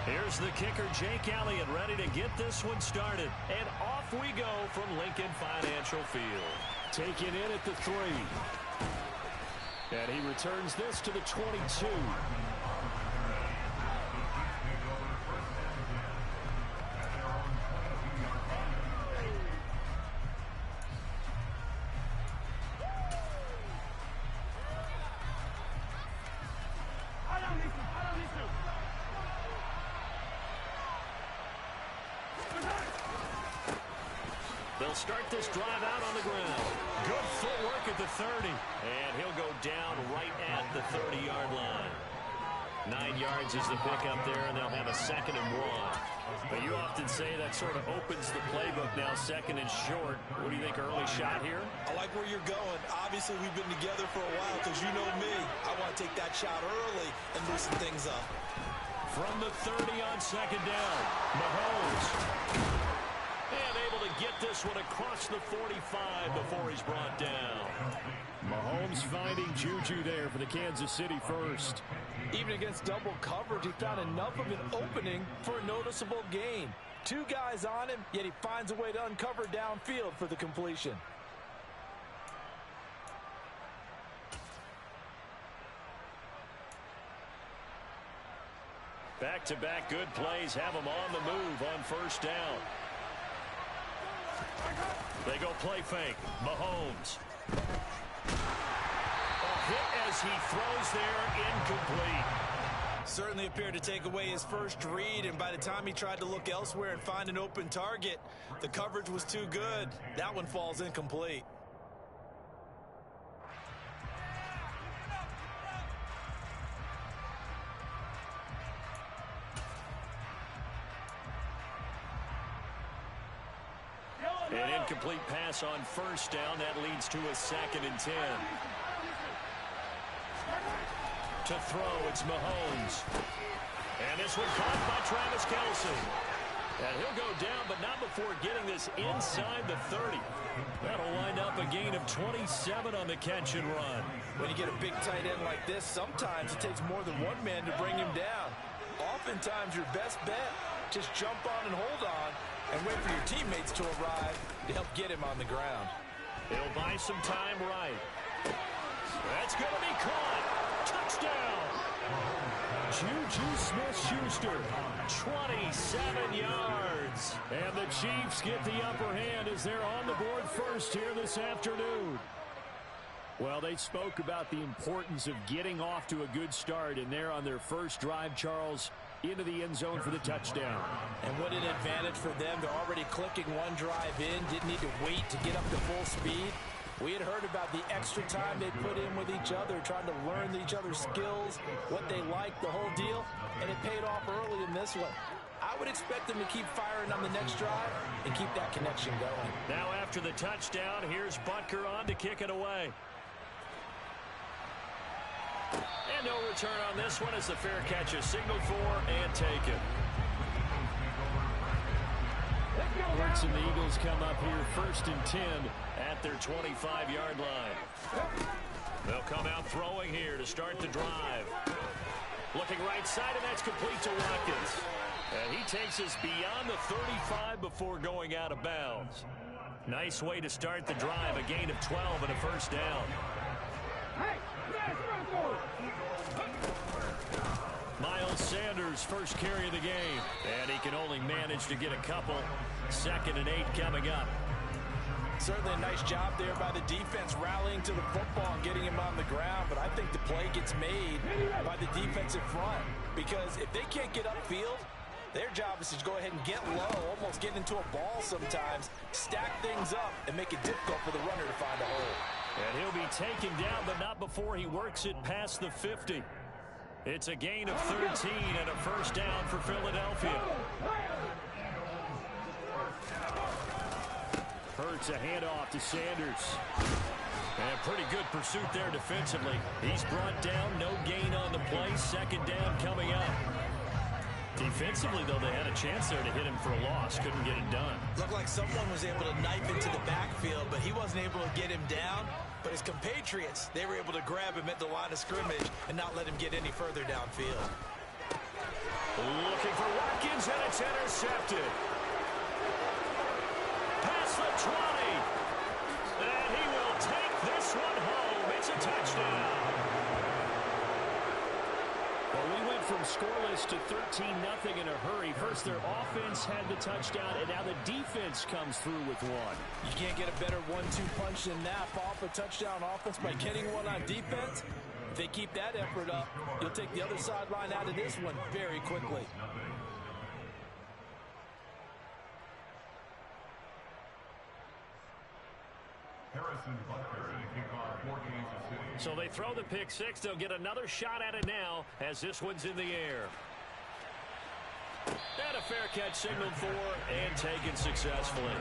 Here's the kicker, Jake Elliott, ready to get this one started. And off we go from Lincoln Financial Field. Taken in at the 3. And he returns this to the 22. They'll start this drive out on the ground. Good footwork at the 30. And he'll go down right at the 30-yard line. 9 yards is the pickup there, and they'll have a 2nd and 1. But you often say that sort of opens the playbook now, 2nd and short. What do you think, early shot here? I like where you're going. Obviously, we've been together for a while because you know me. I want to take that shot early and loosen things up. From the 30 on 2nd down, Mahomes. And able to get this one across the 45 before he's brought down. Mahomes finding Juju there for the Kansas City first. Even against double coverage, he found enough of an opening for a noticeable gain. 2 guys on him, yet he finds a way to uncover downfield for the completion. Back-to-back good plays have him on the move on 1st down. They go play fake. Mahomes. A hit as he throws there, incomplete. Certainly appeared to take away his first read, and by the time he tried to look elsewhere and find an open target, the coverage was too good. That one falls incomplete. An incomplete pass on 1st down. That leads to a 2nd and 10. To throw, it's Mahomes. And this one caught by Travis Kelce. And he'll go down, but not before getting this inside the 30. That'll wind up a gain of 27 on the catch and run. When you get a big tight end like this, sometimes it takes more than one man to bring him down. Oftentimes, your best bet, just jump on and hold on and wait for your teammates to arrive to help get him on the ground. He'll buy some time right. That's going to be caught. Touchdown. Juju Smith-Schuster. 27 yards. And the Chiefs get the upper hand as they're on the board first here this afternoon. Well, they spoke about the importance of getting off to a good start, and they're on their first drive, Charles, into the end zone for the touchdown. And what an advantage for them. They're already clicking one drive in, didn't need to wait to get up to full speed. We had heard about the extra time they put in with each other, trying to learn each other's skills, what they like, the whole deal, and it paid off early in this one. I would expect them to keep firing on the next drive and keep that connection going. Now after the touchdown, here's Butker on to kick it away. And no return on this one as the fair catch is signaled for and taken. Hurts and the Eagles come up here 1st and 10 at their 25-yard line. They'll come out throwing here to start the drive. Looking right side, and that's complete to Watkins. And he takes us beyond the 35 before going out of bounds. Nice way to start the drive, a gain of 12 and a 1st down. Miles Sanders, first carry of the game. And he can only manage to get a couple. 2nd and 8 coming up. Certainly a nice job there by the defense rallying to the football and getting him on the ground. But I think the play gets made by the defensive front. Because if they can't get upfield, their job is to go ahead and get low, almost get into a ball sometimes, stack things up, and make it difficult for the runner to find a hole. And he'll be taken down, but not before he works it past the 50. It's a gain of 13 and a 1st down for Philadelphia. Hurts a handoff to Sanders. And pretty good pursuit there defensively. He's brought down, no gain on the play. 2nd down coming up. Defensively, though, they had a chance there to hit him for a loss. Couldn't get it done. Looked like someone was able to knife into the backfield, but he wasn't able to get him down. But his compatriots, they were able to grab him at the line of scrimmage and not let him get any further downfield. Looking for Watkins, and it's intercepted. Past the 20. And he will take this one home. It's a touchdown. Well, we went from scoreless to 13-0 in a hurry. First, their offense had the touchdown, and now the defense comes through with one. You can't get a better 1-2 punch than that. Fall for touchdown offense by getting one on defense. If they keep that effort up, you'll take the other sideline out of this one very quickly. So they throw the pick six. They'll get another shot at it now as this one's in the air. And a fair catch signaled for and taken successfully.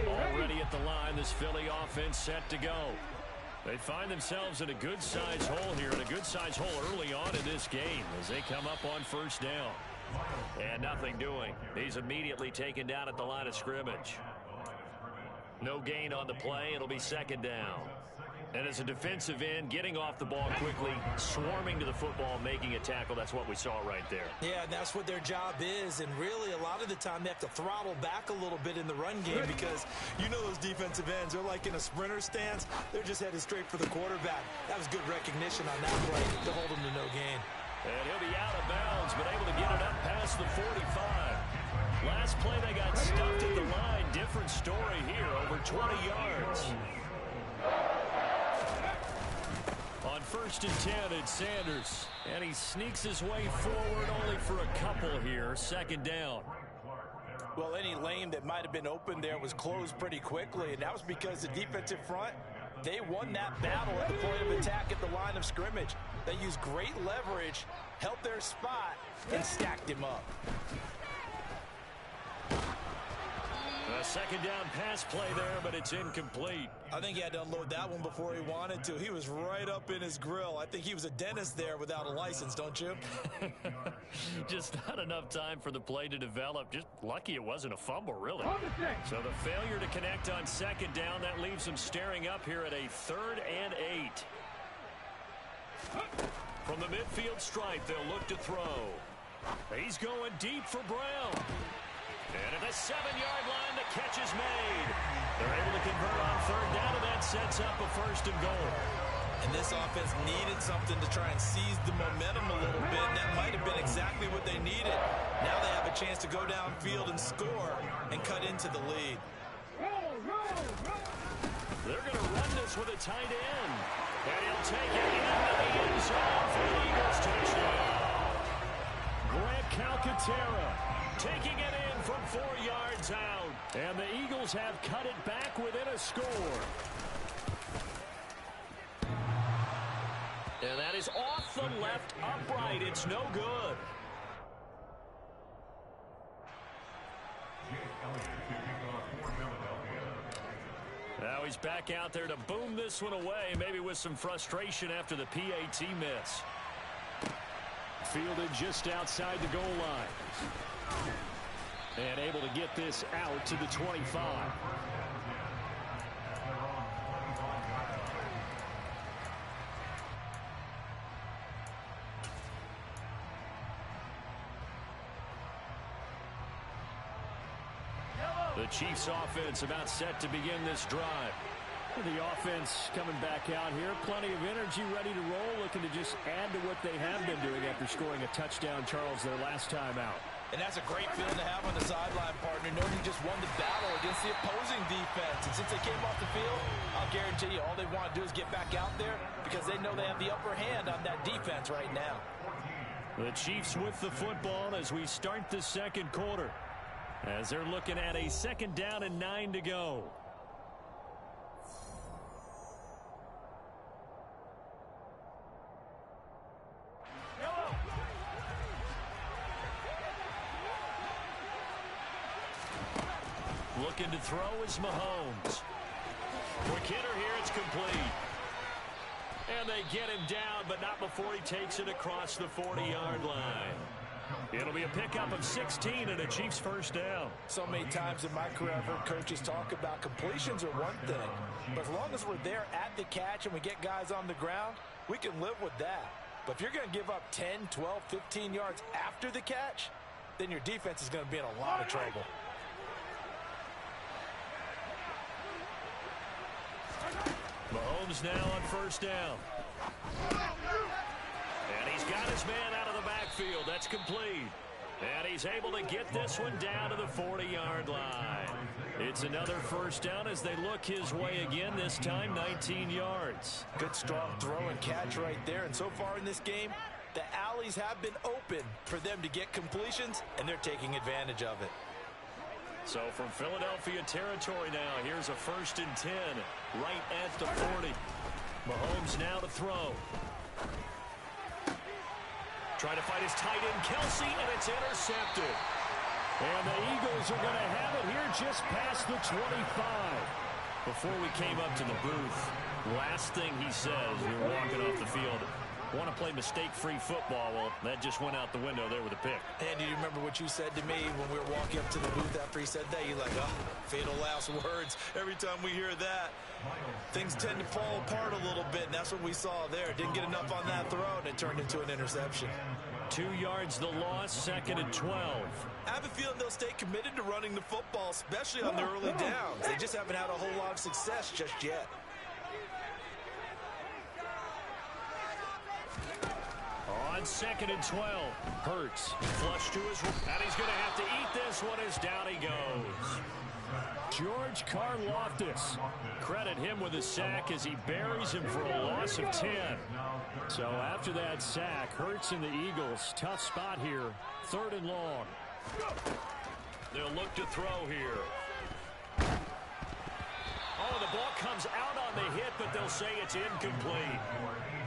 Already at the line, this Philly offense set to go. They find themselves in a good-sized hole here, and a good-sized hole early on in this game as they come up on first down. And nothing doing. He's immediately taken down at the line of scrimmage. No gain on the play. It'll be second down. And as a defensive end, getting off the ball quickly, swarming to the football, making a tackle, that's what we saw right there. Yeah, that's what their job is, and really a lot of the time they have to throttle back a little bit in the run game because you know those defensive ends, they're like in a sprinter stance. They're just headed straight for the quarterback. That was good recognition on that play to hold him to no gain. And he'll be out of bounds, but able to get it up past the 45. Last play they got stuffed at the line. Different story here, over 20 yards. On first and 10, it's Sanders. And he sneaks his way forward only for a couple here. Second down. Well, any lane that might have been open there was closed pretty quickly, and that was because the defensive front, they won that battle at the point of attack at the line of scrimmage. They used great leverage, held their spot, and stacked him up. A second down pass play there, but it's incomplete. I think he had to unload that one before he wanted to. He was right up in his grill. I think he was a dentist there without a license, don't you? Just not enough time for the play to develop. Just lucky it wasn't a fumble, really. So the failure to connect on second down, that leaves him staring up here at a 3rd and 8. From the midfield stripe, they'll look to throw. He's going deep for Brown. And at the 7-yard line, the catch is made. They're able to convert on third down, and that sets up a 1st and goal. And this offense needed something to try and seize the momentum a little bit, and that might have been exactly what they needed. Now they have a chance to go downfield and score and cut into the lead. They're going to run this with a tight end. And he'll take it into the end zone for the Eagles touchdown. Grant Calcaterra taking it in from 4 yards out. And the Eagles have cut it back within a score. And that is off the left upright. It's no good. Now he's back out there to boom this one away, maybe with some frustration after the PAT miss. Fielded just outside the goal line. And able to get this out to the 25. The Chiefs offense about set to begin this drive. The offense coming back out here. Plenty of energy, ready to roll, looking to just add to what they have been doing after scoring a touchdown, Charles, their last time out. And that's a great feeling to have on the sideline, partner, knowing you just won the battle against the opposing defense. And since they came off the field, I'll guarantee you all they want to do is get back out there because they know they have the upper hand on that defense right now. The Chiefs with the football as we start the second quarter, as they're looking at a 2nd down and 9 to go. Looking to throw is Mahomes. Quick hitter here, it's complete. And they get him down, but not before he takes it across the 40-yard line. It'll be a pickup of 16 and a Chiefs first down. So many times in my career, I've heard coaches talk about completions are one thing. But as long as we're there at the catch and we get guys on the ground, we can live with that. But if you're going to give up 10, 12, 15 yards after the catch, then your defense is going to be in a lot of trouble. Mahomes now on first down. And he's got his man out of the backfield. That's complete. And he's able to get this one down to the 40-yard line. It's another first down as they look his way again, this time 19 yards. Good strong throw and catch right there. And so far in this game, the alleys have been open for them to get completions, and they're taking advantage of it. So from Philadelphia territory now, here's a 1st and 10 right at the 40. Mahomes now to throw. Trying to fight his tight end, Kelsey, and it's intercepted. And the Eagles are going to have it here just past the 25. Before we came up to the booth, last thing he says, we were walking off the field, want to play mistake-free football. Well, that just went out the window there with a pick. And do you remember what you said to me when we were walking up to the booth after he said that? You're like, oh, fatal last words. Every time we hear that, things tend to fall apart a little bit, and that's what we saw there. Didn't get enough on that throw, and it turned into an interception. 2 yards the loss, 2nd and 12. I have a feeling they'll stay committed to running the football, especially on the early downs. They just haven't had a whole lot of success just yet. On 2nd and 12, Hurts flush to his, and he's going to have to eat this one as down he goes. George Karlaftis. Credit him with a sack as he buries him for a loss of 10. So after that sack, Hurts and the Eagles, tough spot here, 3rd and long. They'll look to throw here. Oh, the ball comes out on the hit, but they'll say it's incomplete.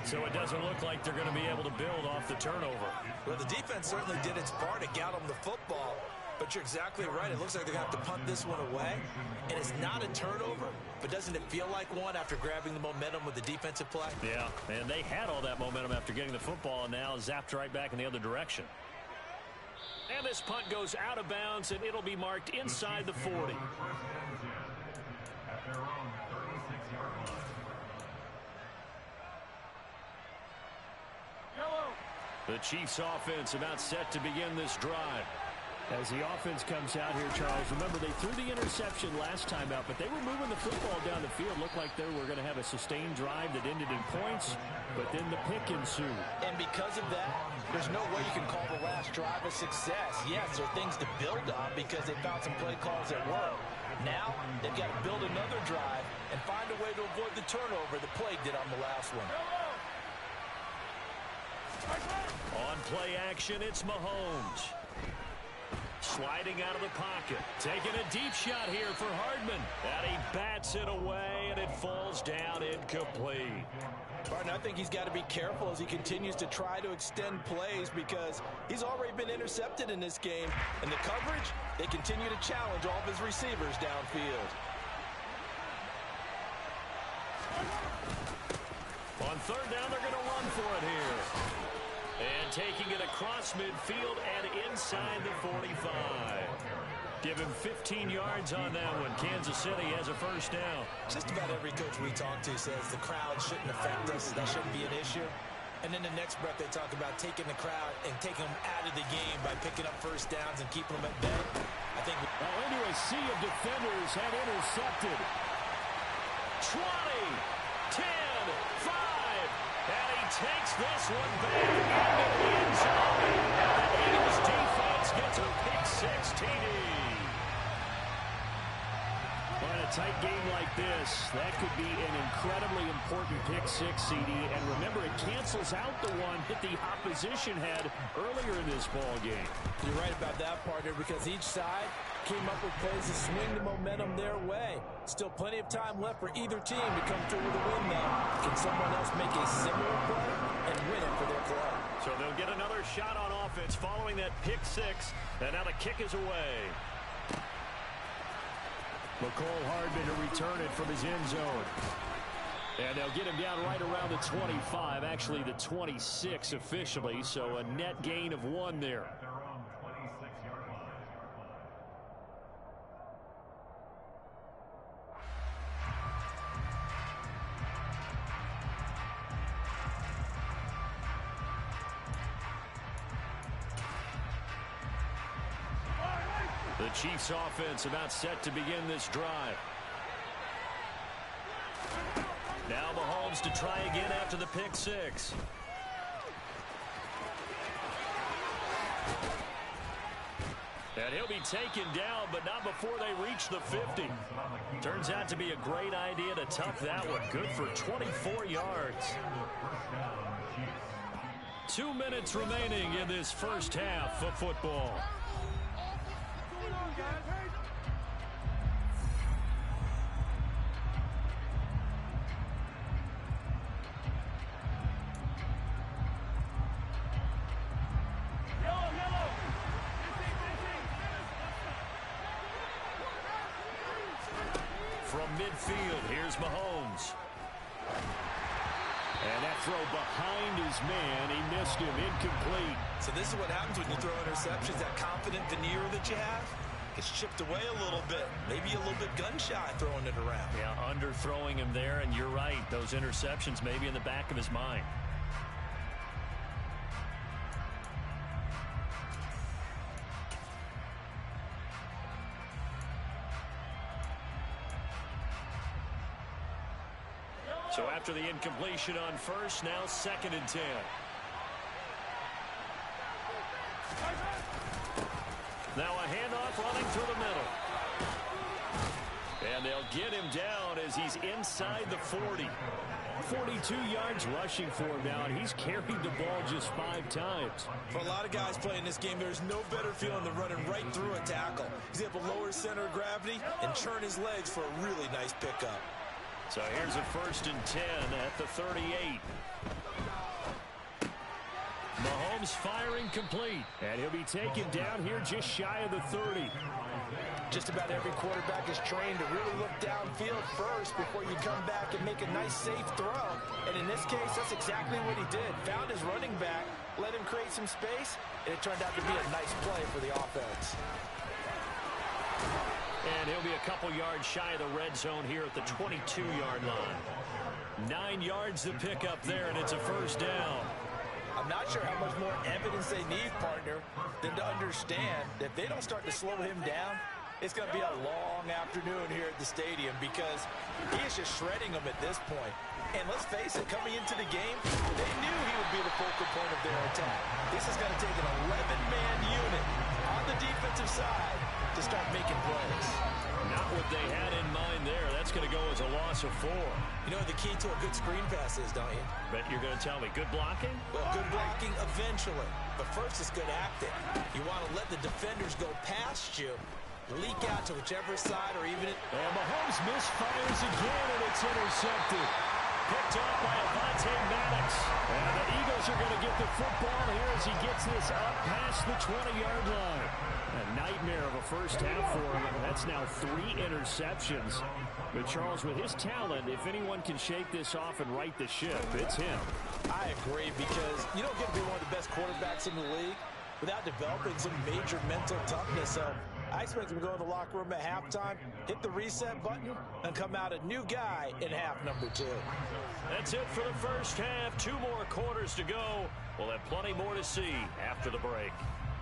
So it doesn't look like they're going to be able to build off the turnover. Well, the defense certainly did its part to get them the football. But you're exactly right. It looks like they're going to have to punt this one away. And it's not a turnover, but doesn't it feel like one after grabbing the momentum with the defensive play? Yeah, and they had all that momentum after getting the football and now zapped right back in the other direction. And this punt goes out of bounds, and it'll be marked inside the 40. The Chiefs offense about set to begin this drive. As the offense comes out here, Charles, remember they threw the interception last time out, but they were moving the football down the field. Looked like they were going to have a sustained drive that ended in points, but then the pick ensued. And because of that, there's no way you can call the last drive a success. Yes, there are things to build on because they found some play calls that work. Now, they've got to build another drive and find a way to avoid the turnover the play did on the last one. On play action, it's Mahomes. Sliding out of the pocket. Taking a deep shot here for Hardman. And he bats it away, and it falls down incomplete. Barton, I think he's got to be careful as he continues to try to extend plays because he's already been intercepted in this game. And the coverage, they continue to challenge all of his receivers downfield. On 3rd down, they're going to run for it here. And taking it across midfield and inside the 45. Give him 15 yards on that one. Kansas City has a first down. Just about every coach we talk to says the crowd shouldn't affect us. That shouldn't be an issue. And then the next breath they talk about taking the crowd and taking them out of the game by picking up first downs and keeping them at bay. I think into a sea of defenders and intercepted. 20, 10, 5. And he takes this one back into the end zone. And the Eagles defense gets a pick-6 TD. Well, in a tight game like this, that could be an incredibly important pick-6 CD. And remember, it cancels out the one that the opposition had earlier in this ball game. You're right about that, partner, because each side came up with plays to swing the momentum their way. Still plenty of time left for either team to come through with a win now. Can someone else make a similar play and win it for their club? So they'll get another shot on offense following that pick-6, and now the kick is away. McCole Hardman to return it from his end zone. And they'll get him down right around the 25, actually the 26 officially, so a net gain of 1 there. The Chiefs offense about set to begin this drive. Now Mahomes to try again after the pick six. And he'll be taken down, but not before they reach the 50. Turns out to be a great idea to tuck that one. Good for 24 yards. 2 minutes remaining in this first half of football. From midfield, here's Mahomes. And that throw behind his man. He missed him. Incomplete. So this is what happens when you throw interceptions. That confident veneer that you have gets chipped away a little bit. Maybe a little bit gun-shy throwing it around. Yeah, underthrowing him there, and you're right. Those interceptions may be in the back of his mind. So after the incompletion on first, now 2nd and 10. Now a handoff running through the middle. And they'll get him down as he's inside the 40. 42 yards rushing for him now, and he's carried the ball just 5 times. For a lot of guys playing this game, there's no better feeling than running right through a tackle. He's able to lower his center of gravity and churn his legs for a really nice pickup. So here's a 1st and 10 at the 38. Mahomes firing complete. And he'll be taken down here just shy of the 30. Just about every quarterback is trained to really look downfield first before you come back and make a nice, safe throw. And in this case, that's exactly what he did. Found his running back, let him create some space, and it turned out to be a nice play for the offense. And he'll be a couple yards shy of the red zone here at the 22-yard line. 9 yards to pick up there, and it's a 1st down. I'm not sure how much more evidence they need, partner, than to understand that if they don't start to slow him down, it's going to be a long afternoon here at the stadium because he is just shredding them at this point. And let's face it, coming into the game, they knew he would be the focal point of their attack. This is going to take an 11-man unit on the defensive side to start making plays. Not what they had in mind there. That's going to go as a loss of 4. You know what the key to a good screen pass is, don't you? Bet you're going to tell me. Good blocking? Well, good blocking eventually. But first is good acting. You want to let the defenders go past you, leak out to whichever side or even... And Mahomes misfires again, and it's intercepted. Picked off by Avonte Maddox. And the Eagles are going to get the football here as he gets this up past the 20-yard line. A nightmare of a first half for him. That's now 3 interceptions. But Charles, with his talent, if anyone can shake this off and right the ship, it's him. I agree, because you don't get to be one of the best quarterbacks in the league without developing some major mental toughness. So I expect him to go in the locker room at halftime, hit the reset button, and come out a new guy in half number 2. That's it for the first half. 2 more quarters to go. We'll have plenty more to see after the break.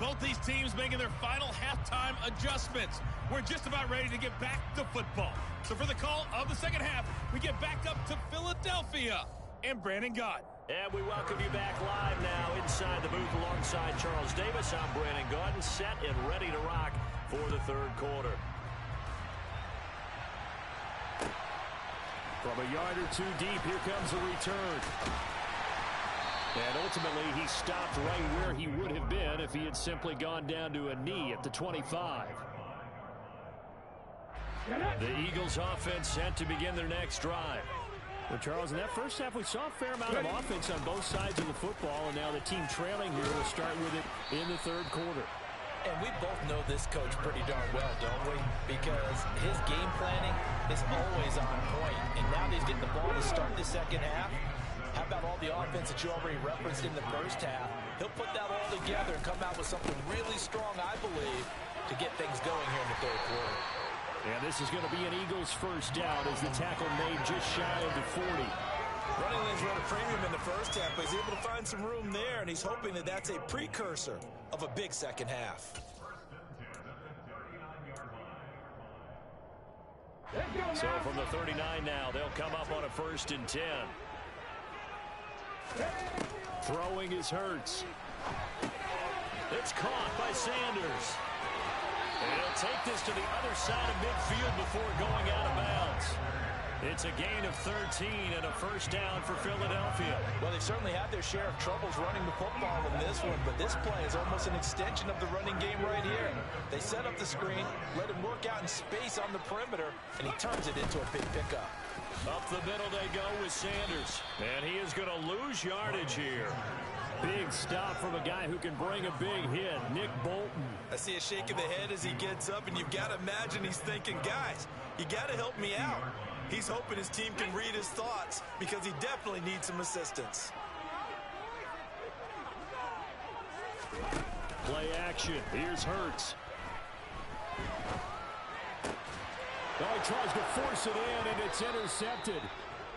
Both these teams making their final halftime adjustments. We're just about ready to get back to football. So for the call of the second half, we get back up to Philadelphia and Brandon Gott. And we welcome you back live now inside the booth alongside Charles Davis. I'm Brandon Gott, set and ready to rock for the 3rd quarter. From a yard or 2 deep, here comes a return. And ultimately, he stopped right where he would have been if he had simply gone down to a knee at the 25. The Eagles offense set to begin their next drive. Well, Charles, in that first half, we saw a fair amount of offense on both sides of the football, and now the team trailing here will start with it in the 3rd quarter. And we both know this coach pretty darn well, don't we? Because his game planning is always on point. And now that he's getting the ball to start the second half, how about all the offense that you already referenced in the first half? He'll put that all together and come out with something really strong, I believe, to get things going here in the third quarter. And this is going to be an Eagles first down as the tackle made just shy of the 40. Running lanes run a premium in the first half, but he's able to find some room there, and he's hoping that that's a precursor of a big second half. So from the 39 now, they'll come up on a 1st and 10. Throwing is Hurts. It's caught by Sanders. And he'll take this to the other side of midfield before going out of bounds. It's a gain of 13 and a first down for Philadelphia. Well, they've certainly had their share of troubles running the football in this one, but this play is almost an extension of the running game right here. They set up the screen, let him work out in space on the perimeter, and he turns it into a big pickup. Up the middle they go with Sanders. And he is going to lose yardage here. Big stop from a guy who can bring a big hit, Nick Bolton. I see a shake of the head as he gets up, and you've got to imagine he's thinking, guys, you got to help me out. He's hoping his team can read his thoughts because he definitely needs some assistance. Play action. Here's Hurts. Oh, he tries to force it in, and it's intercepted.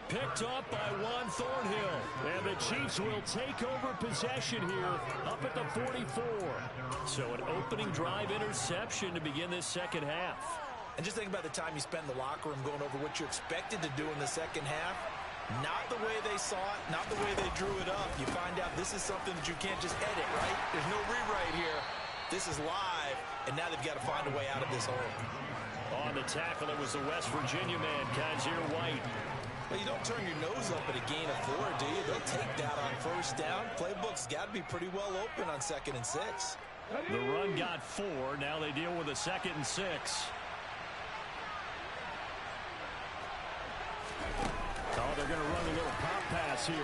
Picked up by Juan Thornhill. And the Chiefs will take over possession here up at the 44. So an opening drive interception to begin this second half. And just think about the time you spend in the locker room going over what you're expected to do in the second half. Not the way they saw it, not the way they drew it up. You find out this is something that you can't just edit, right? There's no rewrite here. This is live, and now they've got to find a way out of this hole. On the tackle, it was the West Virginia man, Kaiser White. Well, you don't turn your nose up at a gain of 4, do you? They'll take that on first down. Playbook's got to be pretty well open on 2nd and 6. The run got 4. Now they deal with a 2nd and 6. Oh, they're going to run a little pop pass here.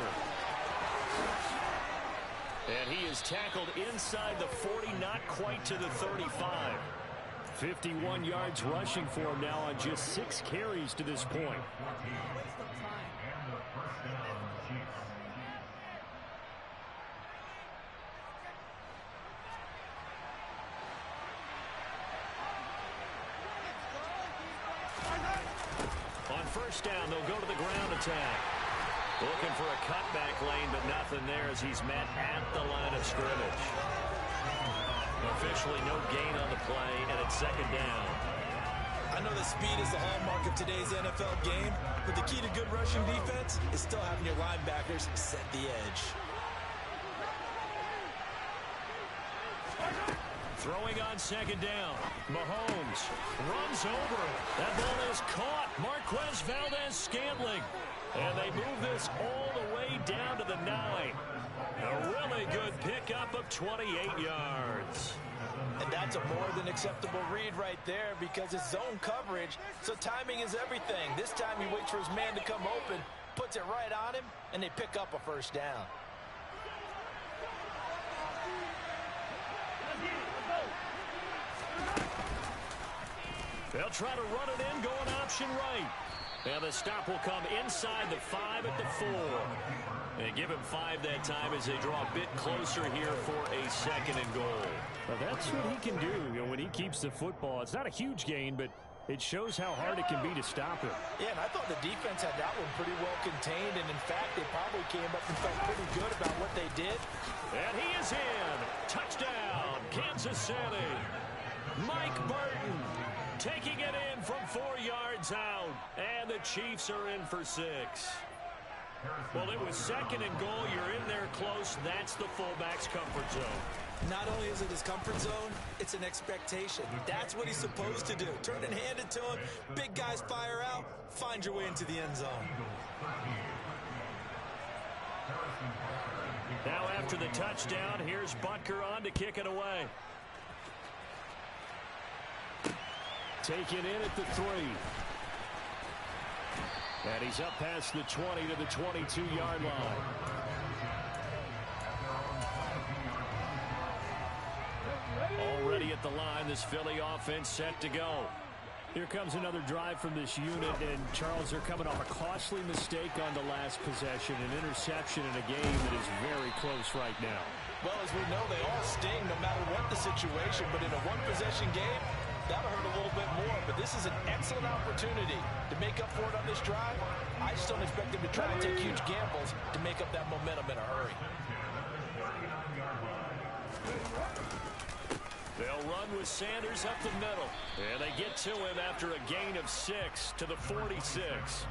And he is tackled inside the 40, not quite to the 35. 51 yards rushing for him now on just 6 carries to this point. On first down, they'll go to the ground attack. Looking for a cutback lane, but nothing there as he's met at the line of scrimmage. Officially no gain on the play, and it's 2nd down. I know that speed is the hallmark of today's NFL game, but the key to good rushing defense is still having your linebackers set the edge. Throwing on 2nd down. Mahomes runs over. That ball is caught. Marquez Valdez-Scantling. And they move this all the way down to the 9. A really good pickup of 28 yards. And that's a more than acceptable read right there because it's zone coverage, so timing is everything. This time he waits for his man to come open, puts it right on him, and they pick up a first down. They'll try to run it in, going option right. And the stop will come inside the 5 at the 4. And give him 5 that time as they draw a bit closer here for a 2nd and goal. Well, that's what he can do, when he keeps the football. It's not a huge gain, but it shows how hard it can be to stop him. Yeah, and I thought the defense had that one pretty well contained, and in fact, they probably came up and felt pretty good about what they did. And he is in. Touchdown, Kansas City. Mike Burton taking it in from 4 yards out, and the Chiefs are in for 6. Well, it was 2nd and goal. You're in there close. That's the fullback's comfort zone. Not only is it his comfort zone, it's an expectation. That's what he's supposed to do. Turn and hand it to him. Big guys fire out. Find your way into the end zone. Now after the touchdown, here's Butker on to kick it away. Taken in at the 3. And he's up past the 20 to the 22-yard line. Already this Philly offense set to go. Here comes another drive from this unit, and Charles, they're coming off a costly mistake on the last possession, an interception in a game that is very close right now. Well, as we know, they all sting no matter what the situation, but in a one-possession game, that'll hurt a little bit more. But this is an excellent opportunity to make up for it on this drive. I just don't expect them to try and take huge gambles to make up that momentum in a hurry. They'll run with Sanders up the middle. And they get to him after a gain of 6 to the 46.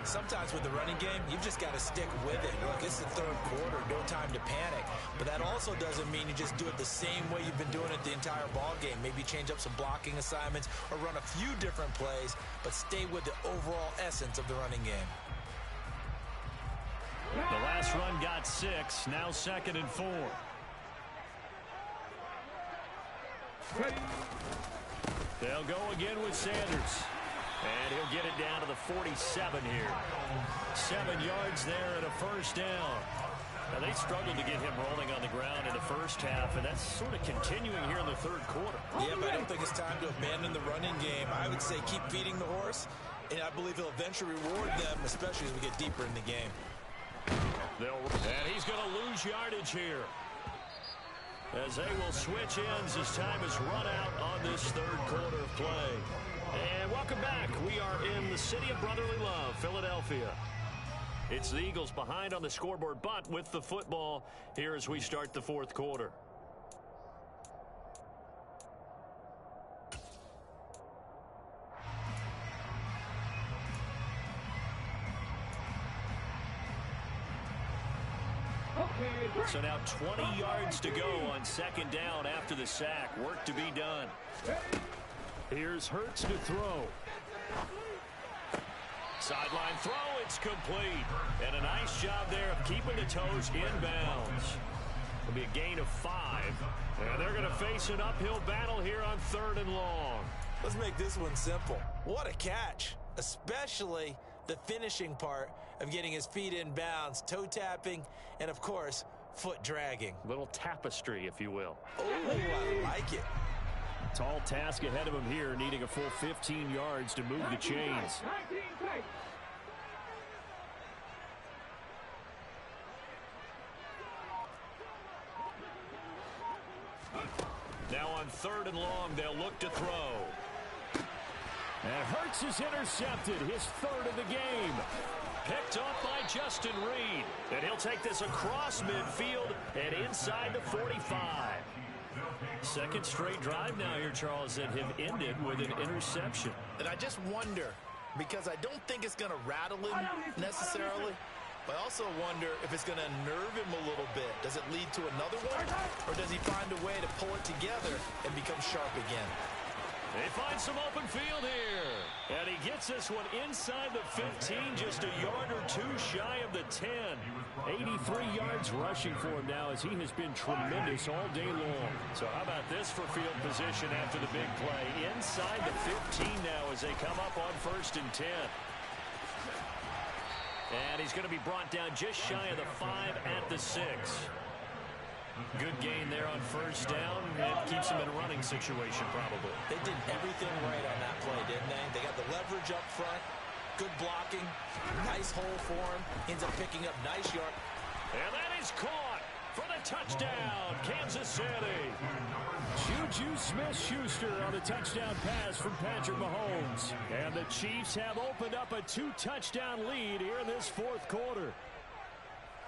Sometimes with the running game, you've just got to stick with it. Look, it's the third quarter, no time to panic. But that also doesn't mean you just do it the same way you've been doing it the entire ball game. Maybe change up some blocking assignments or run a few different plays, but stay with the overall essence of the running game. The last run got 6, now 2nd and 4. They'll go again with Sanders. And he'll get it down to the 47 here. 7 yards there and a first down. Now, they struggled to get him rolling on the ground in the first half, and that's sort of continuing here in the third quarter. Yeah, but I don't think it's time to abandon the running game. I would say keep feeding the horse, and I believe he'll eventually reward them, especially as we get deeper in the game. And he's going to lose yardage here, as they will switch ends as time is run out on this third quarter of play. And welcome back. We are in the city of brotherly love, Philadelphia. It's the Eagles behind on the scoreboard, but with the football here as we start the fourth quarter. So now 20 yards to go on 2nd down after the sack. Work to be done. Here's Hurts to throw. Sideline throw, it's complete. And a nice job there of keeping the toes inbounds. It'll be a gain of 5. And they're going to face an uphill battle here on 3rd and long. Let's make this one simple. What a catch, especially the finishing part of getting his feet in bounds, toe tapping, and of course, foot dragging. Little tapestry, if you will. Oh, I like it. Tall task ahead of him here, needing a full 15 yards to move the chains. Now on 3rd and long, they'll look to throw. And Hurts is intercepted, his 3rd of the game. Picked off by Justin Reed. And he'll take this across midfield and inside the 45. 2nd straight drive now here, Charles, that have ended with an interception. And I just wonder, because I don't think it's going to rattle him necessarily, but I also wonder if it's going to nerve him a little bit. Does it lead to another one, or does he find a way to pull it together and become sharp again? They find some open field here. And he gets this one inside the 15, just a yard or 2 shy of the 10. 83 yards rushing for him now, as he has been tremendous all day long. So how about this for field position after the big play? Inside the 15 now as they come up on 1st and 10. And he's going to be brought down just shy of the 5 at the 6. Good gain there on 1st down. It keeps him in a running situation, probably. They did everything right on that play, didn't they? They got the leverage up front, good blocking, nice hole for him. Ends up picking up nice yard. And that is caught for the touchdown, Kansas City. Juju Smith-Schuster on the touchdown pass from Patrick Mahomes. And the Chiefs have opened up a 2-touchdown lead here in this fourth quarter.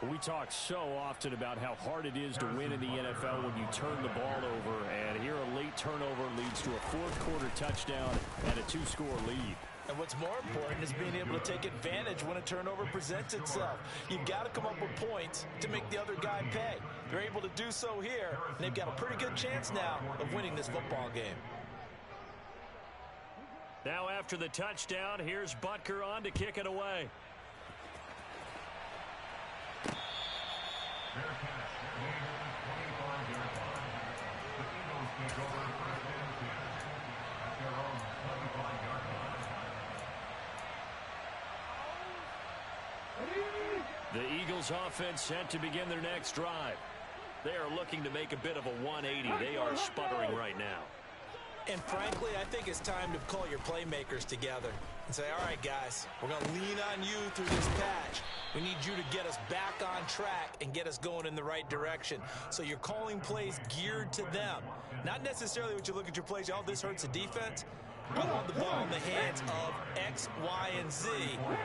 We talk so often about how hard it is to win in the NFL when you turn the ball over, and here a late turnover leads to a fourth quarter touchdown and a 2-score lead. And what's more important is being able to take advantage when a turnover presents itself. You've got to come up with points to make the other guy pay. They're able to do so here, and they've got a pretty good chance now of winning this football game. Now after the touchdown, here's Butker on to kick it away. The Eagles offense set to begin their next drive. They are looking to make a bit of a 180. They are sputtering right now. And frankly, I think it's time to call your playmakers together and say, all right, guys, we're going to lean on you through this patch. We need you to get us back on track and get us going in the right direction. So you're calling plays geared to them. Not necessarily what you look at your plays, oh, this hurts the defense. I want the ball in the hands of X, Y, and Z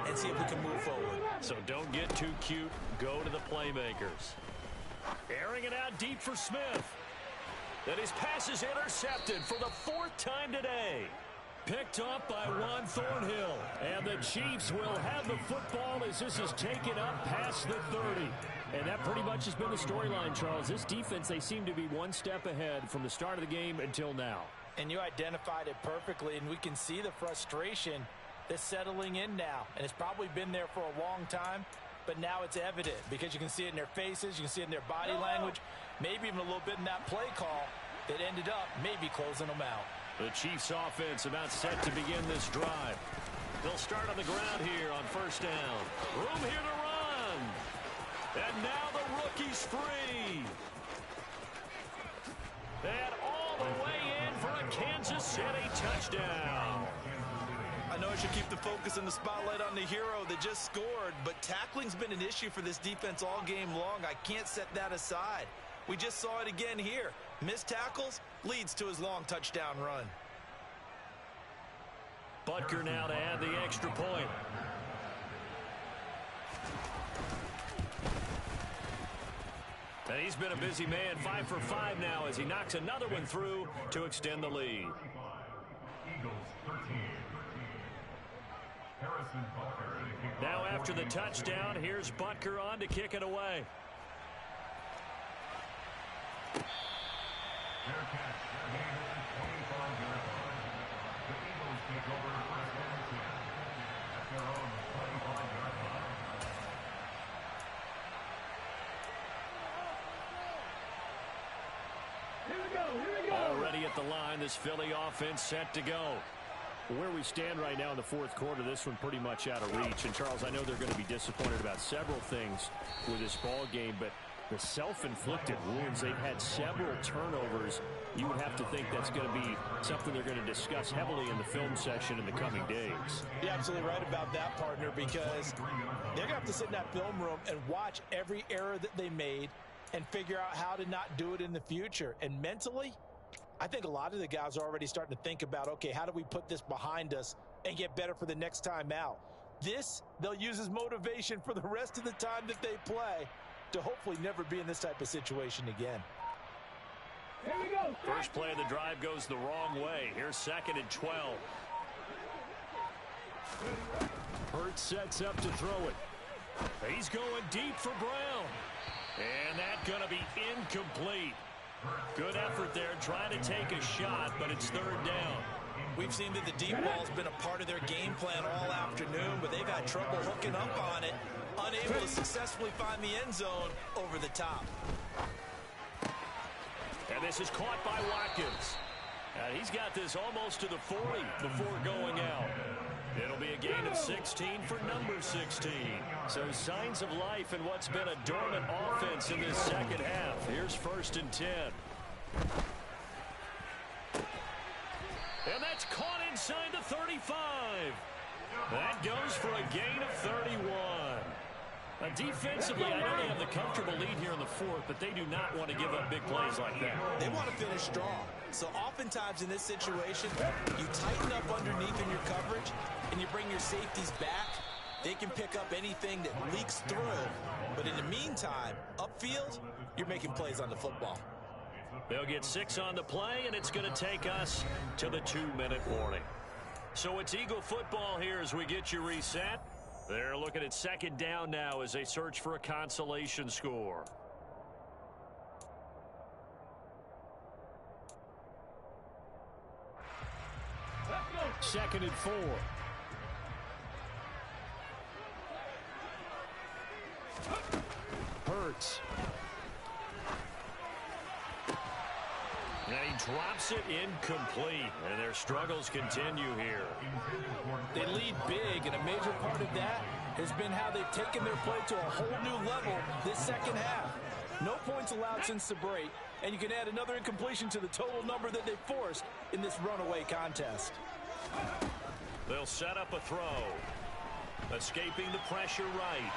and see if we can move forward. So don't get too cute. Go to the playmakers. Airing it out deep for Smith. And his pass is intercepted for the 4th time today. Picked off by Juan Thornhill. And the Chiefs will have the football as this is taken up past the 30. And that pretty much has been the storyline, Charles. This defense, they seem to be one step ahead from the start of the game until now. And you identified it perfectly, and we can see the frustration that's settling in now. And it's probably been there for a long time, but now it's evident because you can see it in their faces, you can see it in their body language, maybe even a little bit in that play call that ended up maybe closing them out. The Chiefs offense about set to begin this drive. They'll start on the ground here on first down. Room here to run. And now the rookie's free. And all the way in for a Kansas City touchdown. I know I should keep the focus and the spotlight on the hero that just scored, but tackling's been an issue for this defense all game long. I can't set that aside. We just saw it again here. Missed tackles leads to his long touchdown run. Butker now to add the extra point. And he's been a busy man, 5 for 5 now as he knocks another one through to extend the lead. Now after the touchdown, here's Butker on to kick it away. Already at the line, this Philly offense set to go. Where we stand right now in the 4th quarter, this one pretty much out of reach. And, Charles, I know they're going to be disappointed about several things with this ball game, but the self-inflicted wounds, they've had several turnovers. You would have to think that's going to be something they're going to discuss heavily in the film session in the coming days. You're absolutely right about that, partner, because they're going to have to sit in that film room and watch every error that they made and figure out how to not do it in the future. And mentally, I think a lot of the guys are already starting to think about, okay, how do we put this behind us and get better for the next time out? This, they'll use as motivation for the rest of the time that they play to hopefully never be in this type of situation again. Here we go. First play of the drive goes the wrong way. Here's 2nd and 12. Hurts sets up to throw it. He's going deep for Brown. And that's going to be incomplete. Good effort there, trying to take a shot, but it's 3rd down. We've seen that the deep ball's been a part of their game plan all afternoon, but they've had trouble hooking up on it, unable to successfully find the end zone over the top. And this is caught by Watkins. He's got this almost to the 40 before going out. It'll be a gain of 16 for number 16. So signs of life in what's been a dormant offense in this second half. Here's 1st and 10. And that's caught inside the 35. That goes for a gain of 31. Defensively, I know they have the comfortable lead here in the 4th, but they do not want to give up big plays like that. They want to finish strong. So oftentimes in this situation, you tighten up underneath in your coverage, and you bring your safeties back. They can pick up anything that leaks through. But in the meantime, upfield, you're making plays on the football. They'll get 6 on the play, and it's going to take us to the 2-minute warning. So it's Eagle football here as we get you reset. They're looking at 2nd down now as they search for a consolation score. Second and 4. Hurts. And he drops it incomplete, and their struggles continue here. They lead big, and a major part of that has been how they've taken their play to a whole new level this second half. No points allowed since the break, and you can add another incompletion to the total number that they forced in this runaway contest. They'll set up a throw. Escaping the pressure right.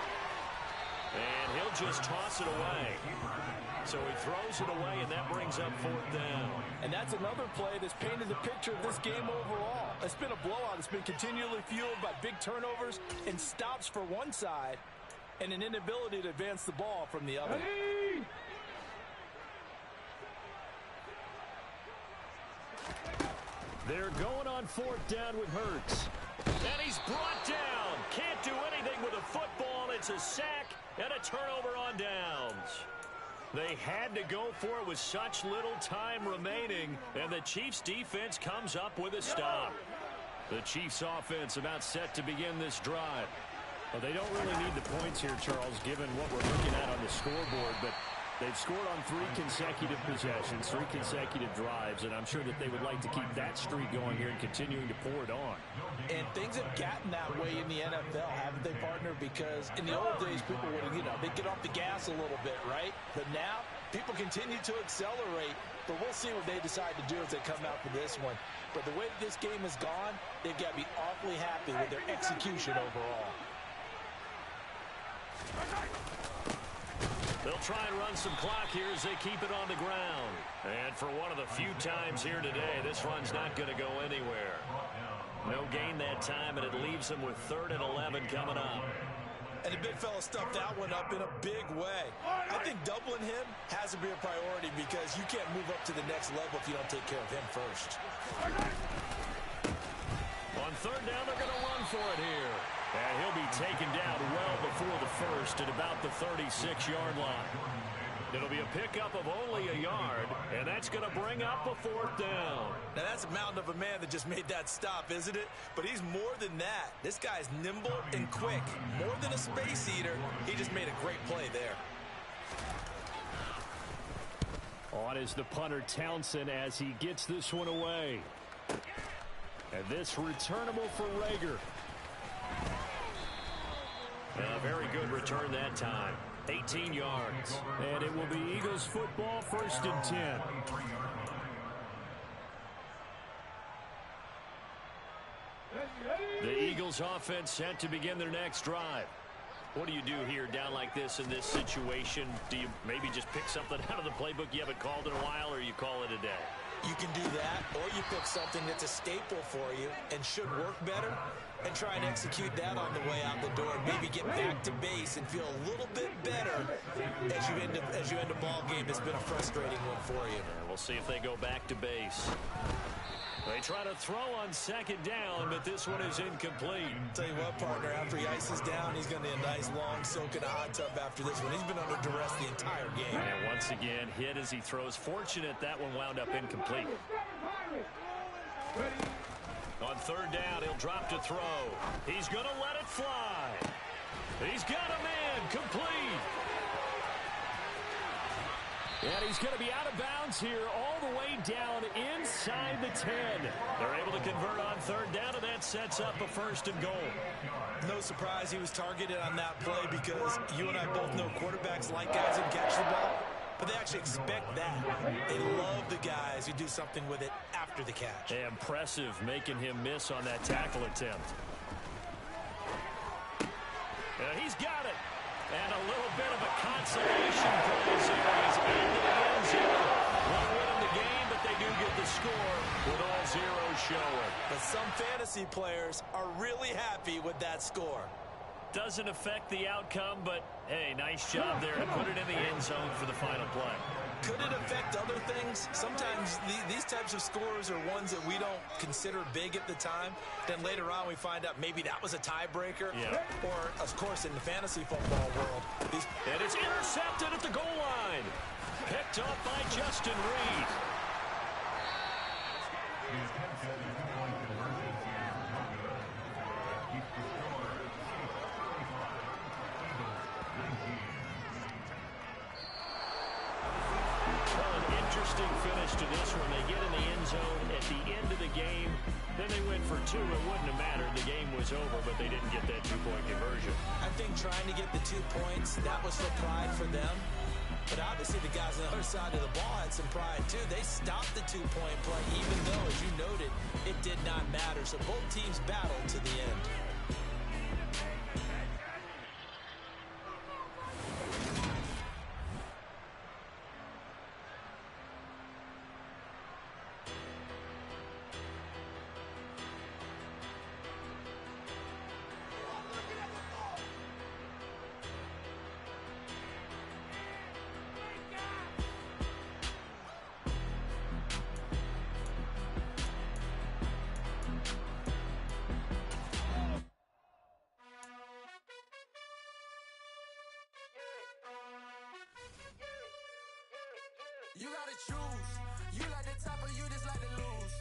And he'll just toss it away. So he throws it away, and that brings up 4th down. And that's another play that's painted the picture of this game overall. It's been a blowout. It's been continually fueled by big turnovers and stops for one side and an inability to advance the ball from the other. They're going on 4th down with Hurts. And he's brought down. Can't do anything with a football. It's a sack and a turnover on downs. They had to go for it with such little time remaining, and the Chiefs' defense comes up with a stop. The Chiefs' offense about set to begin this drive. Well, they don't really need the points here, Charles, given what we're looking at on the scoreboard, but they've scored on 3 consecutive possessions, 3 consecutive drives, and I'm sure that they would like to keep that streak going here and continuing to pour it on. And things have gotten that way in the NFL, haven't they, partner? Because in the old days, people would, they'd get off the gas a little bit, right? But now, people continue to accelerate, but we'll see what they decide to do as they come out for this one. But the way that this game has gone, they've got to be awfully happy with their execution overall. They'll try and run some clock here as they keep it on the ground. And for one of the few times here today, this run's not going to go anywhere. No gain that time, and it leaves them with 3rd and 11 coming up. And the big fella stuffed that one up in a big way. I think doubling him has to be a priority because you can't move up to the next level if you don't take care of him first. On 3rd down, they're going to run for it here. And he'll be taken down well before the first at about the 36-yard line. It'll be a pickup of only a yard, and that's going to bring up a 4th down. Now, that's a mountain of a man that just made that stop, isn't it? But he's more than that. This guy's nimble and quick. More than a space eater, he just made a great play there. On is the punter, Townsend, as he gets this one away. And this returnable for Rager. A very good return that time. 18 yards. And it will be Eagles football, 1st and 10. The Eagles offense set to begin their next drive. What do you do here down like this in this situation? Do you maybe just pick something out of the playbook you haven't called in a while, or you call it a day? You can do that, or you pick something that's a staple for you and should work better and try and execute that on the way out the door and maybe get back to base and feel a little bit better as you end a ball game that's been a frustrating one for you. We'll see if they go back to base. They try to throw on 2nd down, but this one is incomplete. Tell you what, partner, after he ices down, he's going to need a nice long soak in a hot tub after this one. He's been under duress the entire game. And once again, hit as he throws. Fortunate that one wound up incomplete. On 3rd down, he'll drop to throw. He's going to let it fly. He's got a man, complete. And he's going to be out of bounds here all the way down inside the 10. They're able to convert on 3rd down, and that sets up a 1st and goal. No surprise he was targeted on that play because you and I both know quarterbacks like guys who catch the ball, but they actually expect that. They love the guys who do something with it after the catch. Impressive making him miss on that tackle attempt. He's got it. And a little bit of a consolation prize here. He's into the end zone. Won't win the game, but they do get the score with all zeros showing. But some fantasy players are really happy with that score. Doesn't affect the outcome, but, hey, nice job there to put it in the end zone for the final play. Could it affect other things? Sometimes these types of scores are ones that we don't consider big at the time. Then later on we find out maybe that was a tiebreaker. Yeah. Or, of course, in the fantasy football world. And it's intercepted at the goal line. Picked up by Justin Reed. Finish to this one. They get in the end zone at the end of the game. Then they went for 2. It wouldn't have mattered. The game was over, but they didn't get that 2-point conversion. I think trying to get the 2 points, that was for pride for them. But obviously the guys on the other side of the ball had some pride too. They stopped the two-point play, even though, as you noted, it did not matter. So both teams battled to the end. You gotta choose. You like the top or you just like the lose.